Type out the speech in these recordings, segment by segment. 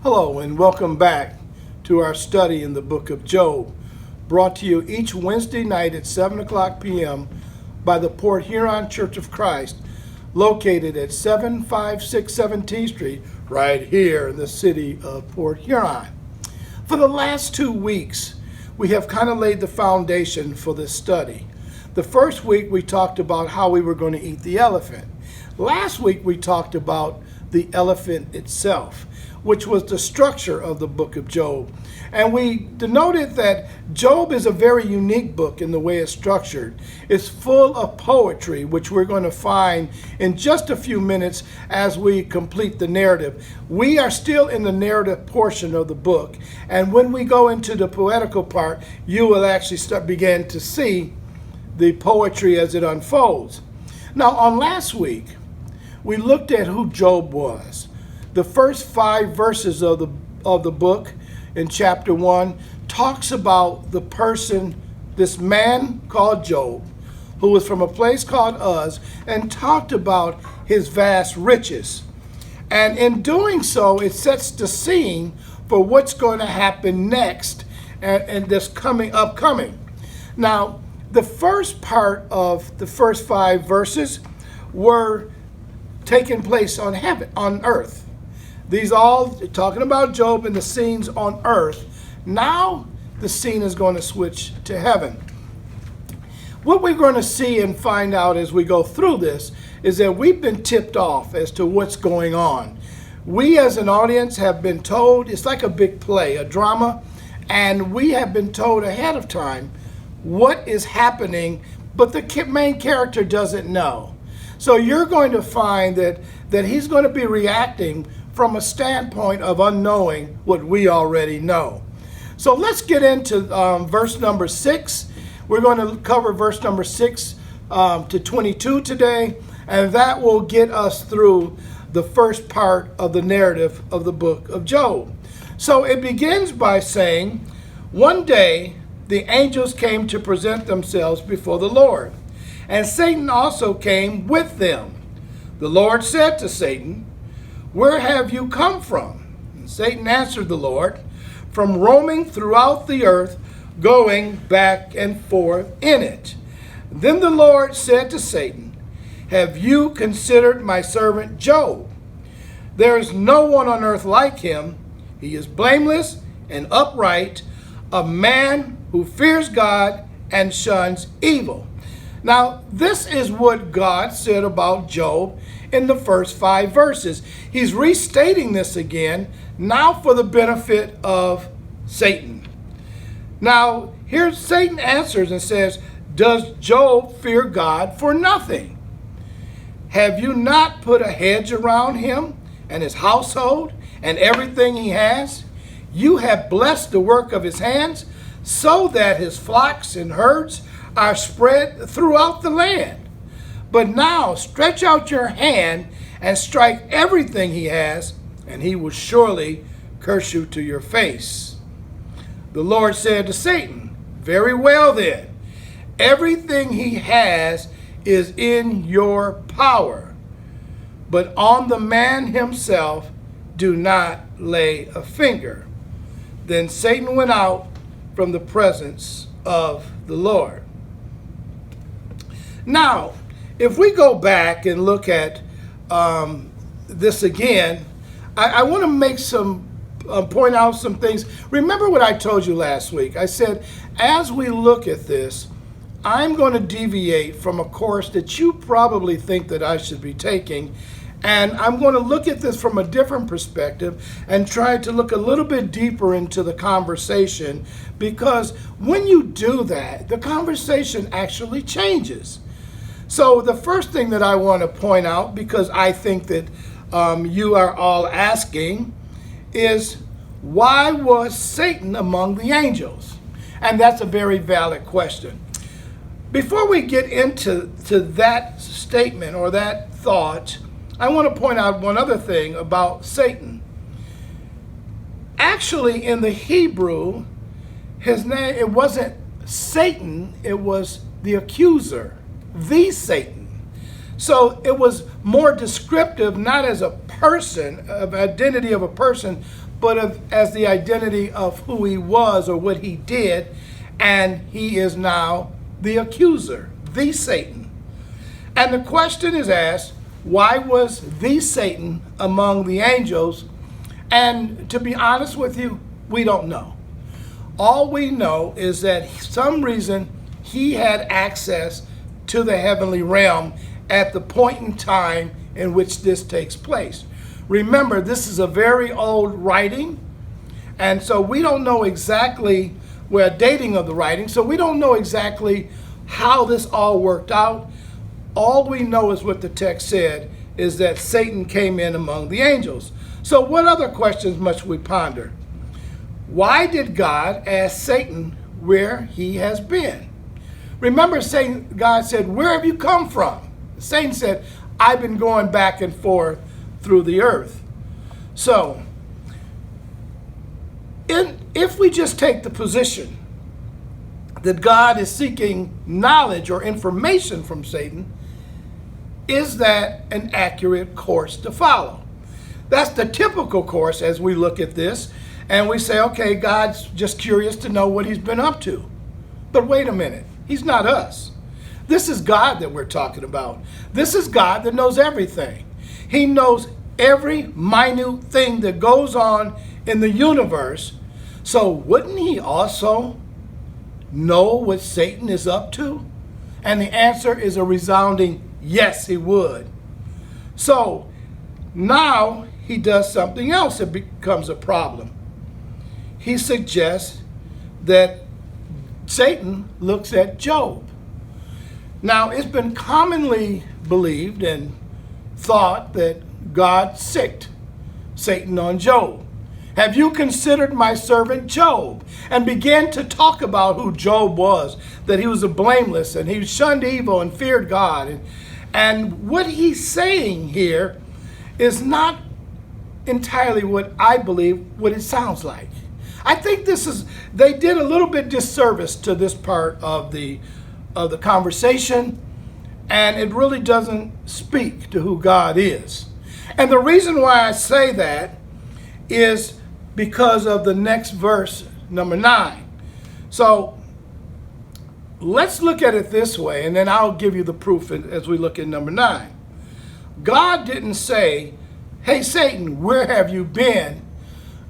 Hello and welcome back to our study in the book of Job, brought to you each Wednesday night at 7 o'clock p.m. by the Port Huron Church of Christ, located at 7567 T Street, right here in the city of Port Huron. For the last 2 weeks, we have kind of laid the foundation for this study. The first week we talked about how we were going to eat the elephant. Last week we talked about the elephant itself, which was the structure of the book of Job. And we denoted that Job is a very unique book in the way it's structured. It's full of poetry, which we're going to find in just a few minutes as we complete the narrative. We are still in the narrative portion of the book, and when we go into the poetical part, you will actually begin to see the poetry as it unfolds. Now, on last week, we looked at who Job was. The first 5 verses of the book in chapter 1 talks about the person, this man called Job, who was from a place called Uz, and talked about his vast riches. And in doing so, it sets the scene for what's going to happen next and this upcoming. Now, the first part of the first 5 verses were taking place on earth. These all talking about Job and the scenes on earth. Now the scene is going to switch to heaven. What we're going to see and find out as we go through this is that we've been tipped off as to what's going on. We as an audience have been told, it's like a big play, a drama, and we have been told ahead of time what is happening, but the main character doesn't know. So you're going to find that he's going to be reacting from a standpoint of unknowing what we already know. So let's get into verse number 6. We're going to cover verse number 6 to 22 today, and that will get us through the first part of the narrative of the book of Job. So it begins by saying, one day the angels came to present themselves before the Lord, and Satan also came with them. The Lord said to Satan, "Where have you come from?" And Satan answered the Lord, "From roaming throughout the earth, going back and forth in it." Then the Lord said to Satan, "Have you considered my servant Job? There is no one on earth like him. He is blameless and upright, a man who fears God and shuns evil." Now, this is what God said about Job in the first 5 verses. He's restating this again, now for the benefit of Satan. Now, here Satan answers and says, "Does Job fear God for nothing? Have you not put a hedge around him and his household and everything he has? You have blessed the work of his hands, so that his flocks and herds are spread throughout the land. But now stretch out your hand and strike everything he has, and he will surely curse you to your face." The Lord said to Satan, "Very well then, everything he has is in your power, but on the man himself do not lay a finger." Then Satan went out from the presence of the Lord. Now, if we go back and look at this again, I want to make point out some things. Remember what I told you last week. I said, as we look at this, I'm going to deviate from a course that you probably think that I should be taking, and I'm going to look at this from a different perspective and try to look a little bit deeper into the conversation, because when you do that, the conversation actually changes. So the first thing that I want to point out, because I think that you are all asking, is why was Satan among the angels? And that's a very valid question. Before we get into that statement or that thought, I want to point out one other thing about Satan. Actually, in the Hebrew, his name, it wasn't Satan, it was the accuser, the Satan. So it was more descriptive, not as a person, of identity of a person, but as the identity of who he was or what he did, and he is now the accuser, the Satan. And the question is asked, why was the Satan among the angels? And to be honest with you, we don't know. All we know is that for some reason he had access to the heavenly realm at the point in time in which this takes place. Remember, this is a very old writing, and so we don't know exactly, we're dating of the writing, so we don't know exactly how this all worked out. All we know is what the text said, is that Satan came in among the angels. So what other questions must we ponder? Why did God ask Satan where he has been? Remember, God said, where have you come from? Satan said, I've been going back and forth through the earth. So, if we just take the position that God is seeking knowledge or information from Satan, is that an accurate course to follow? That's the typical course as we look at this, and we say, okay, God's just curious to know what he's been up to. But wait a minute, he's not us. This is God that we're talking about. This is God that knows everything. He knows every minute thing that goes on in the universe. So wouldn't he also know what Satan is up to? And the answer is a resounding yes, he would. So now he does something else that becomes a problem. He suggests that Satan looks at Job. Now, it's been commonly believed and thought that God sicked Satan on Job. Have you considered my servant Job? And began to talk about who Job was, that he was a blameless and he shunned evil and feared God. And what he's saying here is not entirely what I believe what it sounds like. I think they did a little bit disservice to this part of the conversation, and it really doesn't speak to who God is. And the reason why I say that is because of the next verse, number 9. So let's look at it this way, and then I'll give you the proof as we look at number 9. God didn't say, hey, Satan, where have you been?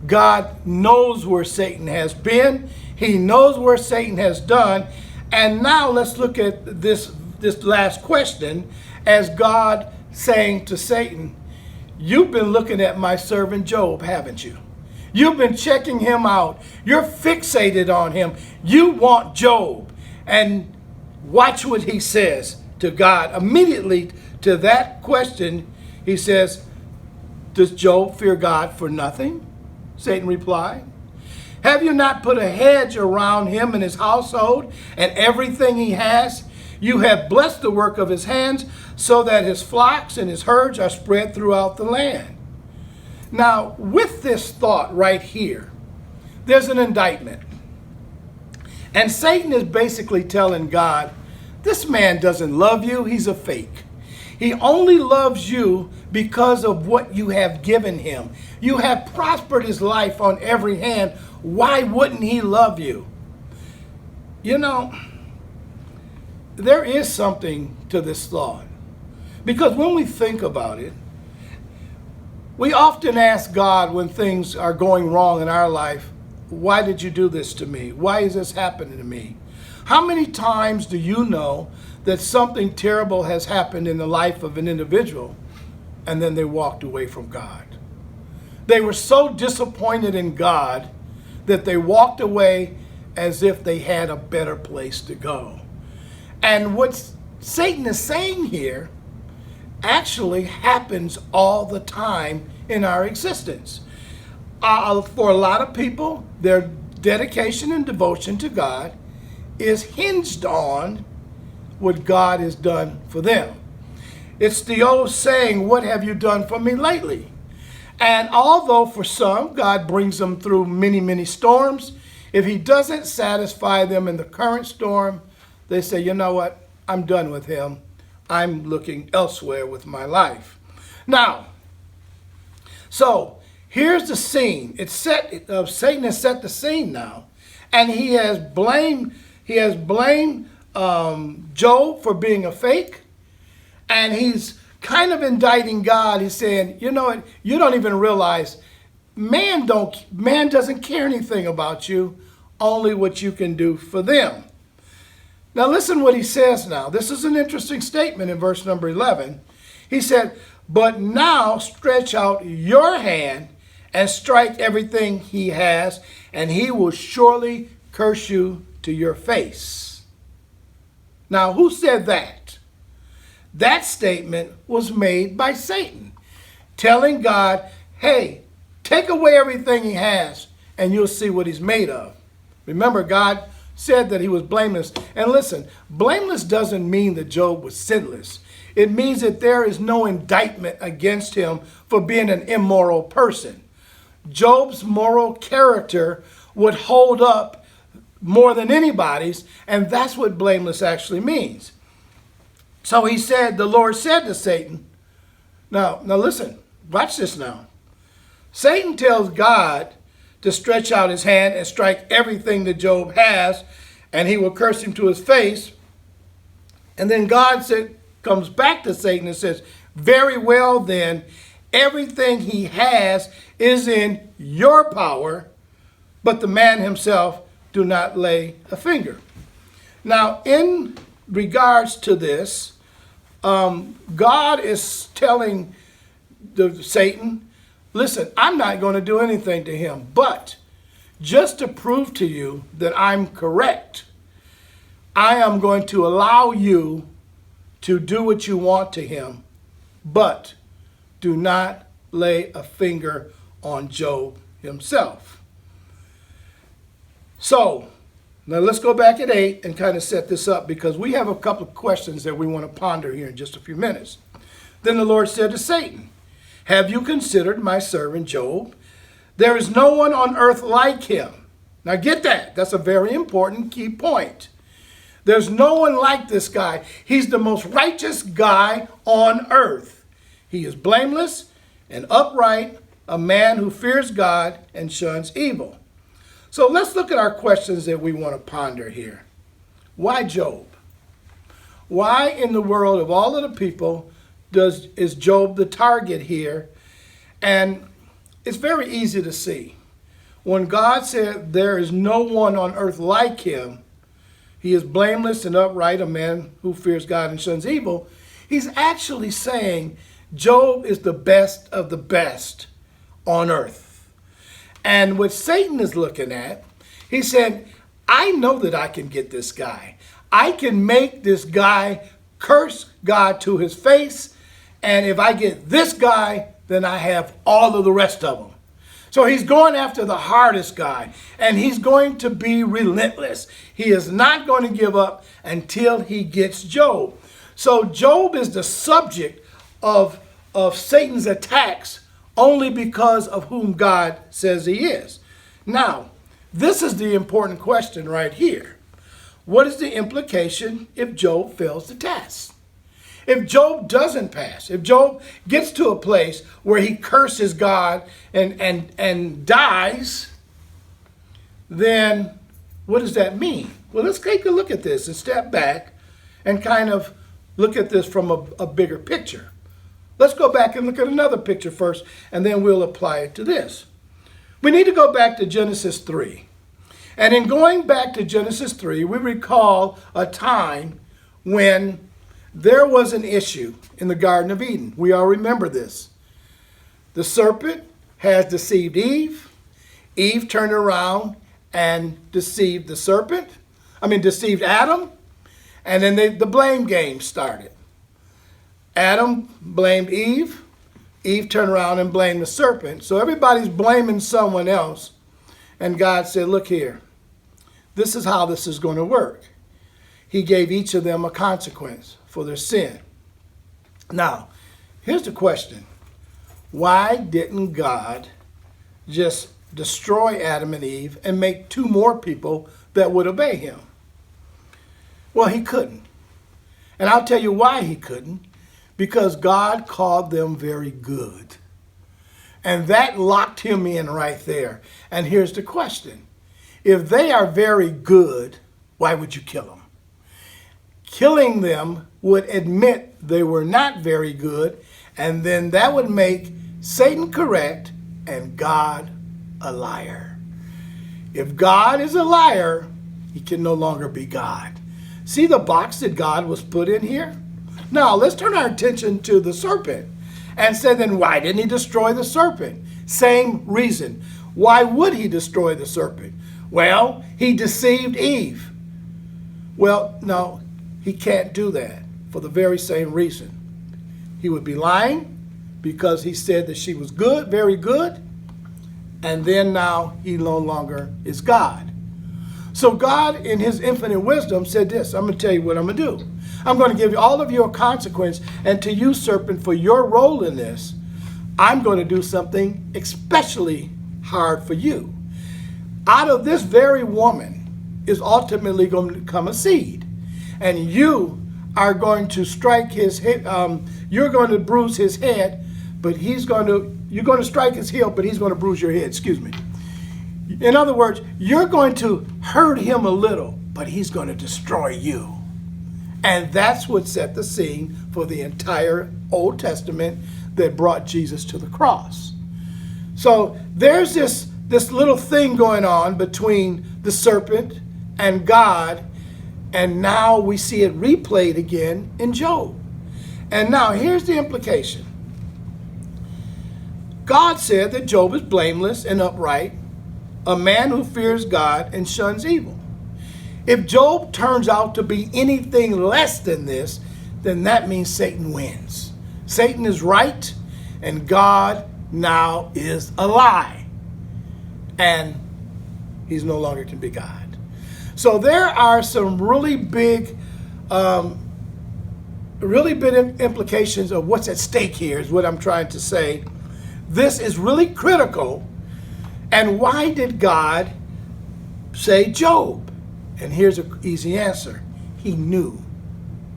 God knows where Satan has been. He knows where Satan has done. And now let's look at this last question as God saying to Satan, you've been looking at my servant Job, haven't you? You've been checking him out. You're fixated on him. You want Job. And watch what he says to God. Immediately to that question, he says, does Job fear God for nothing? Satan replied. Have you not put a hedge around him and his household and everything he has? You have blessed the work of his hands so that his flocks and his herds are spread throughout the land. Now, with this thought right here, there's an indictment. And Satan is basically telling God, this man doesn't love you, he's a fake. He only loves you because of what you have given him. You have prospered his life on every hand. Why wouldn't he love you? You know, there is something to this thought. Because when we think about it, we often ask God when things are going wrong in our life, why did you do this to me? Why is this happening to me? How many times do you know that something terrible has happened in the life of an individual and then they walked away from God? They were so disappointed in God that they walked away as if they had a better place to go. And what Satan is saying here actually happens all the time in our existence. For a lot of people, their dedication and devotion to God is hinged on what God has done for them. It's the old saying, what have you done for me lately? And although for some, God brings them through many, many storms, if he doesn't satisfy them in the current storm, they say, you know what? I'm done with him. I'm looking elsewhere with my life. Now, so here's the scene. It's set. Satan has set the scene now, and he has blamed. Job for being a fake, and he's kind of indicting God. He's saying, you know what? You don't even realize man doesn't care anything about you, only what you can do for them. Now listen what he says now. This is an interesting statement in verse number 11. He said, but now stretch out your hand and strike everything he has, and he will surely curse you to your face. Now, who said that? That statement was made by Satan, telling God, hey, take away everything he has, and you'll see what he's made of. Remember, God said that he was blameless. And listen, blameless doesn't mean that Job was sinless. It means that there is no indictment against him for being an immoral person. Job's moral character would hold up more than anybody's, and that's what blameless actually means. So he said, the Lord said to Satan, now listen, watch this now. Satan tells God to stretch out his hand and strike everything that Job has, and he will curse him to his face. And then God comes back to Satan and says, very well then, everything he has is in your power, but the man himself do not lay a finger. Now, in regards to this, God is telling Satan, listen, I'm not going to do anything to him, but just to prove to you that I'm correct, I am going to allow you to do what you want to him, but do not lay a finger on Job himself. So, now let's go back at 8 and kind of set this up, because we have a couple of questions that we want to ponder here in just a few minutes. Then the Lord said to Satan, have you considered my servant Job? There is no one on earth like him. Now get that. That's a very important key point. There's no one like this guy. He's the most righteous guy on earth. He is blameless and upright, a man who fears God and shuns evil. So let's look at our questions that we want to ponder here. Why Job? Why in the world of all of the people is Job the target here? And it's very easy to see. When God said there is no one on earth like him, he is blameless and upright, a man who fears God and shuns evil, he's actually saying Job is the best of the best on earth. And what Satan is looking at, he said, I know that I can get this guy. I can make this guy curse God to his face. And if I get this guy, then I have all of the rest of them. So he's going after the hardest guy, and he's going to be relentless. He is not going to give up until he gets Job. So Job is the subject of Satan's attacks only because of whom God says he is. Now, this is the important question right here. What is the implication if Job fails the test? If Job doesn't pass, if Job gets to a place where he curses God and dies, then what does that mean? Well, let's take a look at this and step back and kind of look at this from a bigger picture. Let's go back and look at another picture first, and then we'll apply it to this. We need to go back to Genesis 3. And in going back to Genesis 3, we recall a time when there was an issue in the Garden of Eden. We all remember this. The serpent has deceived Eve. Eve turned around and deceived deceived Adam. And then the blame game started. Adam blamed Eve. Eve turned around and blamed the serpent. So everybody's blaming someone else. And God said, look here. This is how this is going to work. He gave each of them a consequence for their sin. Now, here's the question. Why didn't God just destroy Adam and Eve and make 2 more people that would obey him? Well, he couldn't. And I'll tell you why he couldn't. Because God called them very good. And that locked him in right there. And here's the question. If they are very good, why would you kill them? Killing them would admit they were not very good, and then that would make Satan correct and God a liar. If God is a liar, he can no longer be God. See the box that God was put in here? Now, let's turn our attention to the serpent and say, then why didn't he destroy the serpent? Same reason. Why would he destroy the serpent? Well, he deceived Eve. Well, no, he can't do that for the very same reason. He would be lying because he said that she was good, very good, and then now he no longer is God. So God, in his infinite wisdom, said this, I'm going to tell you what I'm going to do. I'm going to give you all of your consequence, and to you, serpent, for your role in this, I'm going to do something especially hard for you. Out of this very woman is ultimately going to come a seed, and you are going to strike his head. You're going to bruise his head, but you're going to strike his heel, but he's going to bruise your head. Excuse me. In other words, you're going to hurt him a little, but he's going to destroy you. And that's what set the scene for the entire Old Testament that brought Jesus to the cross. So there's this little thing going on between the serpent and God, and now we see it replayed again in Job. And now here's the implication. God said that Job is blameless and upright, a man who fears God and shuns evil. If Job turns out to be anything less than this, then that means Satan wins. Satan is right, and God now is a lie. And he's no longer can be God. So there are some really big implications of what's at stake here is what I'm trying to say. This is really critical. And why did God say Job? And here's an easy answer. He knew.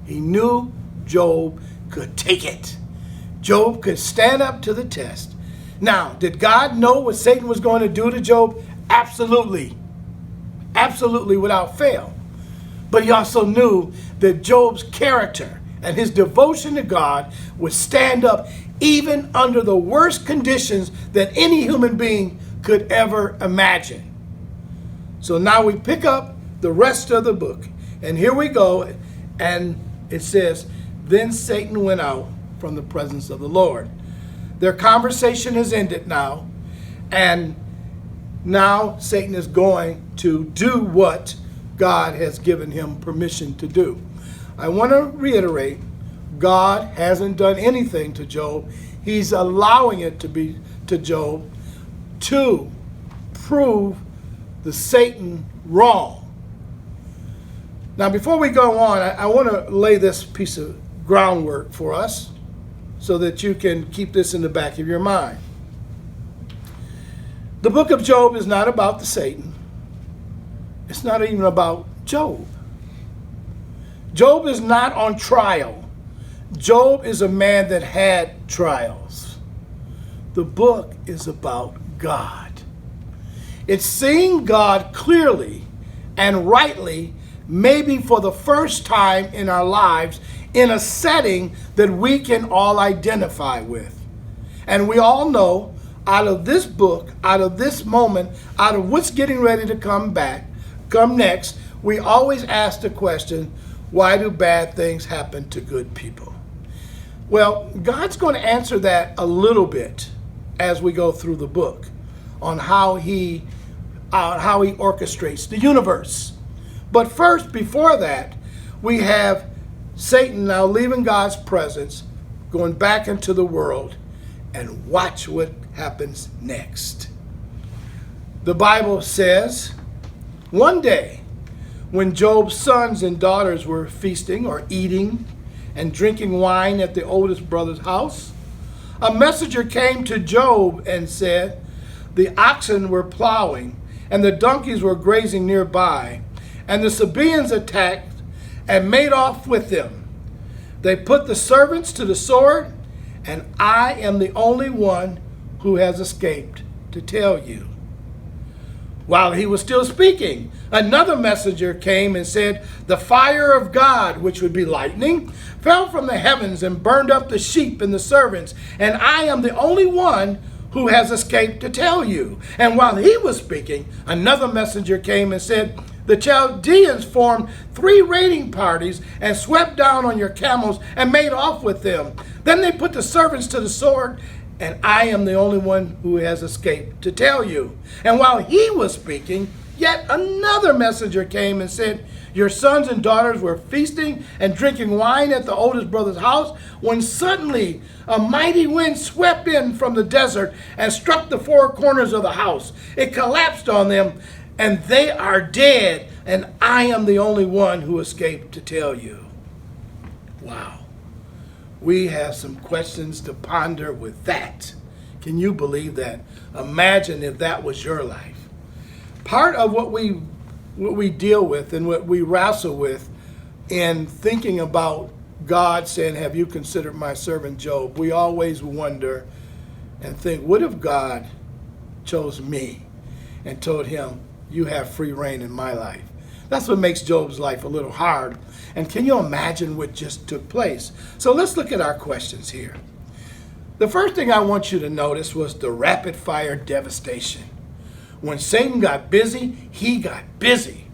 He knew Job could take it. Job could stand up to the test. Now, did God know what Satan was going to do to Job? Absolutely. Absolutely, without fail. But he also knew that Job's character and his devotion to God would stand up even under the worst conditions that any human being could ever imagine. So now we pick up the rest of the book. And here we go. And it says, then Satan went out from the presence of the Lord. Their conversation has ended now. And now Satan is going to do what God has given him permission to do. I want to reiterate, God hasn't done anything to Job. He's allowing it to be to Job to prove the Satan wrong. Now, before we go on, I want to lay this piece of groundwork for us so that you can keep this in the back of your mind. The book of Job is not about the Satan. It's not even about Job. Job is not on trial. Job is a man that had trials. The book is about God. It's seeing God clearly and rightly, maybe for the first time in our lives, in a setting that we can all identify with. And we all know, out of this book, out of this moment, out of what's getting ready to come next, we always ask the question, why do bad things happen to good people? Well, God's going to answer that a little bit as we go through the book on how he orchestrates the universe. But first, before that, we have Satan now leaving God's presence, going back into the world, and watch what happens next. The Bible says, one day, when Job's sons and daughters were feasting or eating and drinking wine at the oldest brother's house, a messenger came to Job and said, the oxen were plowing and the donkeys were grazing nearby, and the Sabaeans attacked and made off with them. They put the servants to the sword, and I am the only one who has escaped to tell you. While he was still speaking, another messenger came and said, the fire of God, which would be lightning, fell from the heavens and burned up the sheep and the servants, and I am the only one who has escaped to tell you. And while he was speaking, another messenger came and said, the Chaldeans formed 3 raiding parties and swept down on your camels and made off with them. Then they put the servants to the sword, and I am the only one who has escaped to tell you. And while he was speaking, yet another messenger came and said, your sons and daughters were feasting and drinking wine at the oldest brother's house, when suddenly a mighty wind swept in from the desert and struck the 4 corners of the house. It collapsed on them, and they are dead, and I am the only one who escaped to tell you. Wow. We have some questions to ponder with that. Can you believe that? Imagine if that was your life. Part of what we deal with and what we wrestle with in thinking about God saying, have you considered my servant Job? We always wonder and think, what if God chose me and told him, you have free reign in my life? That's what makes Job's life a little hard. And can you imagine what just took place? So let's look at our questions here. The first thing I want you to notice was the rapid fire devastation. When Satan got busy, he got busy.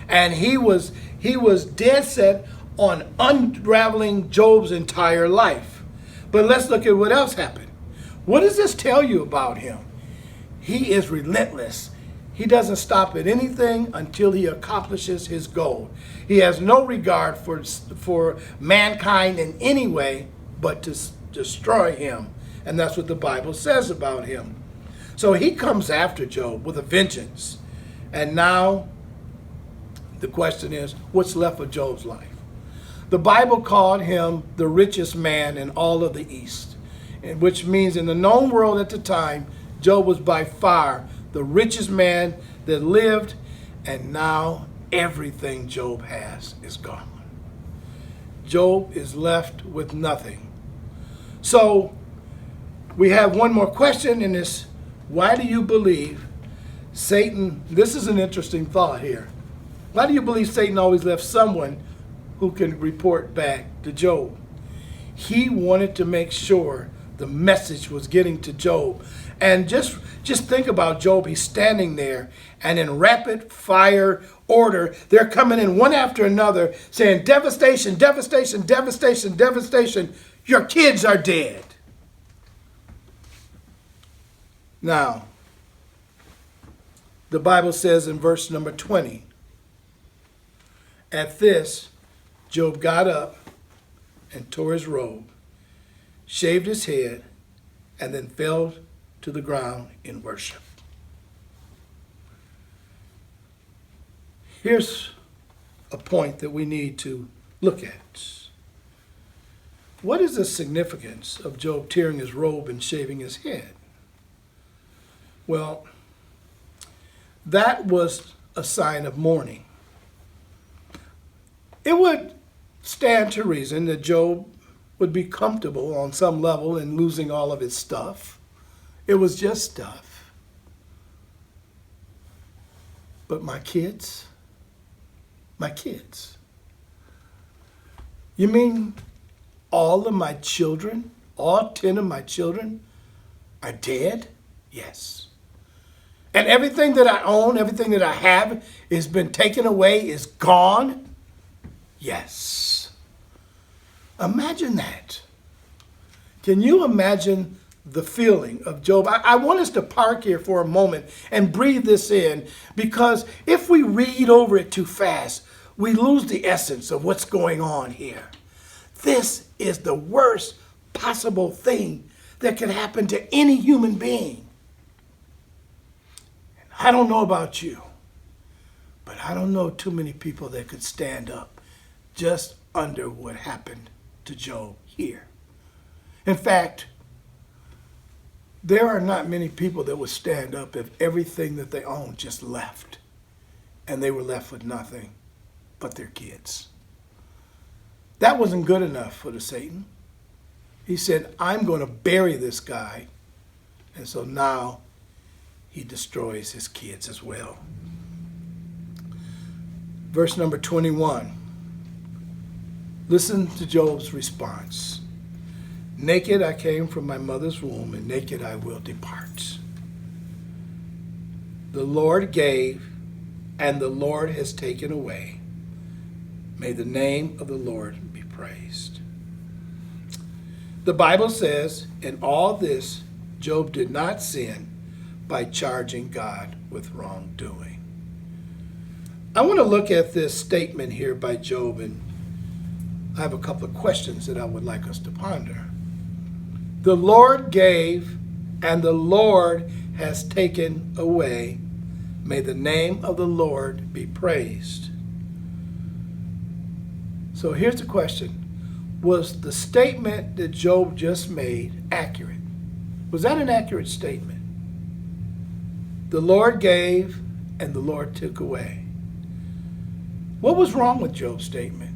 And he was dead set on unraveling Job's entire life. But let's look at what else happened. What does this tell you about him? He is relentless. He doesn't stop at anything until he accomplishes his goal. He has no regard for mankind in any way but to destroy him. And that's what the Bible says about him. So he comes after Job with a vengeance. And now the question is, what's left of Job's life? The Bible called him the richest man in all of the East, which means in the known world at the time, Job was by far the richest man that lived, and now everything Job has is gone. Job is left with nothing. So we have one more question in this. Why do you believe Satan, this is an interesting thought here. Why do you believe Satan always left someone who can report back to Job? He wanted to make sure the message was getting to Job. And just think about Job. He's standing there, and in rapid fire order, they're coming in one after another saying, devastation, devastation, devastation, devastation. Your kids are dead. Now, the Bible says in verse number 20, at this, Job got up and tore his robe, shaved his head, and then fell to the ground in worship. Here's a point that we need to look at. What is the significance of Job tearing his robe and shaving his head? Well, that was a sign of mourning. It would stand to reason that Job would be comfortable on some level in losing all of his stuff. It was just stuff. But my kids? You mean all of my children, all 10 of my children are dead? Yes. And everything that I own, everything that I have has been taken away, is gone? Yes. Imagine that. Can you imagine the feeling of Job? I want us to park here for a moment and breathe this in, because if we read over it too fast, we lose the essence of what's going on here. This is the worst possible thing that could happen to any human being. I don't know about you, but I don't know too many people that could stand up just under what happened to Job here. In fact, there are not many people that would stand up if everything that they owned just left, and they were left with nothing but their kids. That wasn't good enough for the Satan. He said, I'm going to bury this guy And so now he destroys his kids as well. Verse number 21. Listen to Job's response. Naked I came from my mother's womb, and naked I will depart. The Lord gave, and the Lord has taken away. May the name of the Lord be praised. The Bible says, in all this, Job did not sin by charging God with wrongdoing. I want to look at this statement here by Job, and I have a couple of questions that I would like us to ponder. The Lord gave, and the Lord has taken away. May the name of the Lord be praised. So here's the question. Was the statement that Job just made accurate? Was that an accurate statement? The Lord gave, and the Lord took away. What was wrong with Job's statement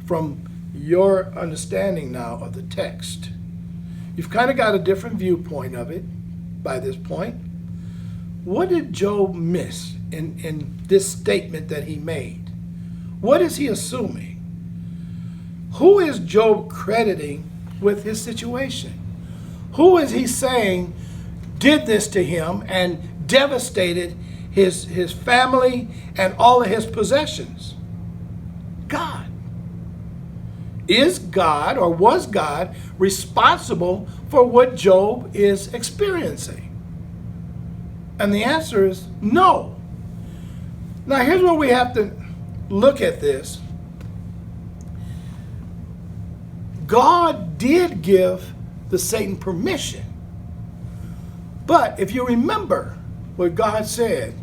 from your understanding now of the text? You've kind of got a different viewpoint of it by this point. What did Job miss in this statement that he made? What is he assuming? Who is Job crediting with his situation? Who is he saying did this to him and devastated his family and all of his possessions? God. Is God, or was God, responsible for what Job is experiencing? And the answer is no. Now here's where we have to look at this. God did give the Satan permission. But if you remember what God said,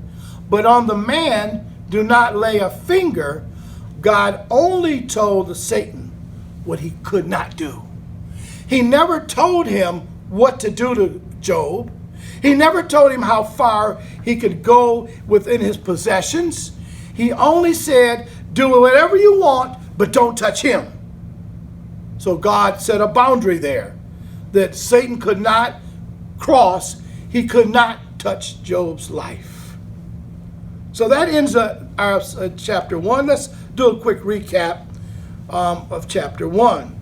but on the man do not lay a finger, God only told the Satan what he could not do. He never told him what to do to Job. He never told him how far he could go within his possessions. He only said, do whatever you want, but don't touch him. So God set a boundary there that Satan could not cross. He could not touch Job's life. So that ends our chapter 1. Let's do a quick recap of chapter 1.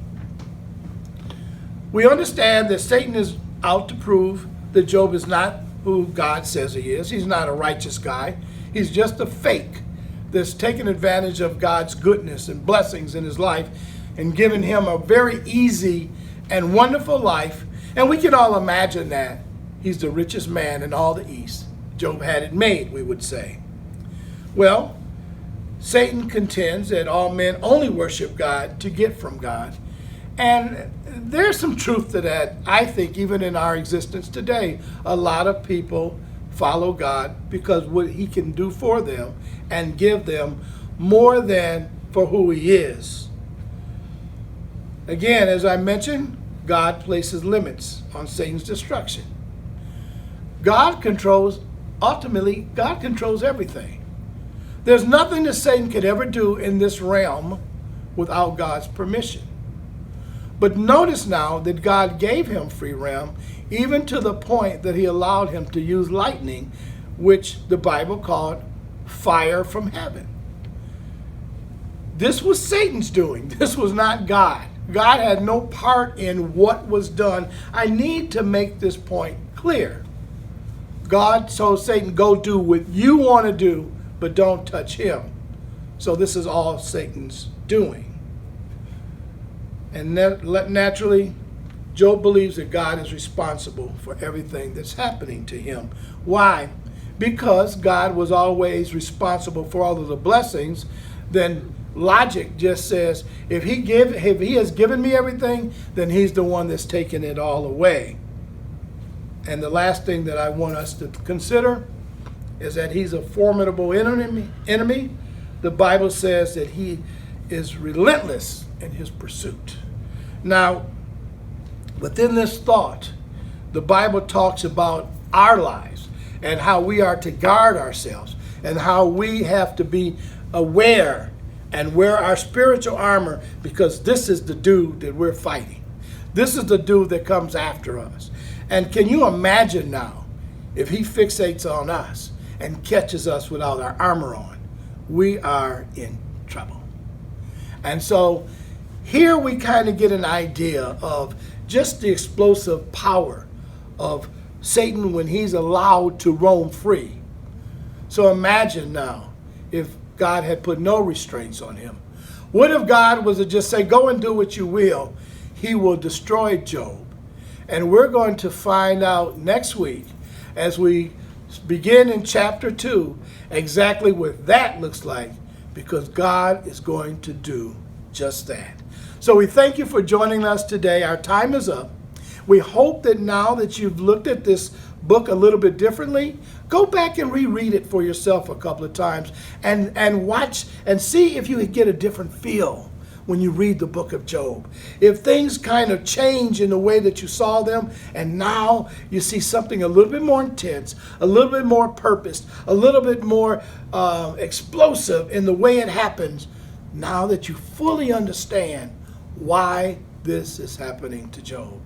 We understand that Satan is out to prove that Job is not who God says he is. He's not a righteous guy. He's just a fake that's taken advantage of God's goodness and blessings in his life and given him a very easy and wonderful life. And we can all imagine that. He's the richest man in all the East. Job had it made, we would say. Well, Satan contends that all men only worship God to get from God. And there's some truth to that, I think, even in our existence today. A lot of people follow God because what he can do for them and give them more than for who he is. Again, as I mentioned, God places limits on Satan's destruction. Ultimately, God controls everything. There's nothing that Satan could ever do in this realm without God's permission. But notice now that God gave him free realm, even to the point that he allowed him to use lightning, which the Bible called fire from heaven. This was Satan's doing. This was not God. God had no part in what was done. I need to make this point clear. God told Satan, go do what you want to do, but don't touch him. So this is all Satan's doing. And naturally, Job believes that God is responsible for everything that's happening to him. Why? Because God was always responsible for all of the blessings. Then logic just says, if he has given me everything, then he's the one that's taken it all away. And the last thing that I want us to consider is that he's a formidable enemy. The Bible says that he is relentless in his pursuit. Now, within this thought, the Bible talks about our lives and how we are to guard ourselves and how we have to be aware and wear our spiritual armor, because this is the dude that we're fighting. This is the dude that comes after us. And can you imagine now if he fixates on us and catches us without our armor on? We are in trouble. And so here we kind of get an idea of just the explosive power of Satan when he's allowed to roam free. So imagine now if God had put no restraints on him. What if God was to just say, go and do what you will? He will destroy Job. And we're going to find out next week as we begin in chapter 2 exactly what that looks like, because God is going to do just that. So we thank you for joining us today. Our time is up. We hope that now that you've looked at this book a little bit differently, go back and reread it for yourself a couple of times and watch and see if you can get a different feel when you read the book of Job. If things kind of change in the way that you saw them, and now you see something a little bit more intense, a little bit more purposed, a little bit more explosive in the way it happens, now that you fully understand why this is happening to Job.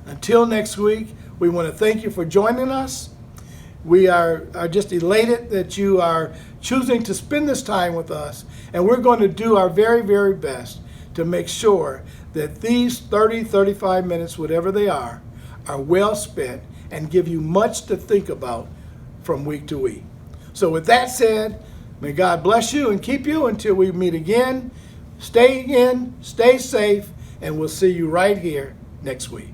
Until next week, we want to thank you for joining us. We are just elated that you are choosing to spend this time with us, and we're going to do our very, very best to make sure that these 30, 35 minutes, whatever they are well spent and give you much to think about from week to week. So with that said, may God bless you and keep you until we meet again. Stay in, stay safe, and we'll see you right here next week.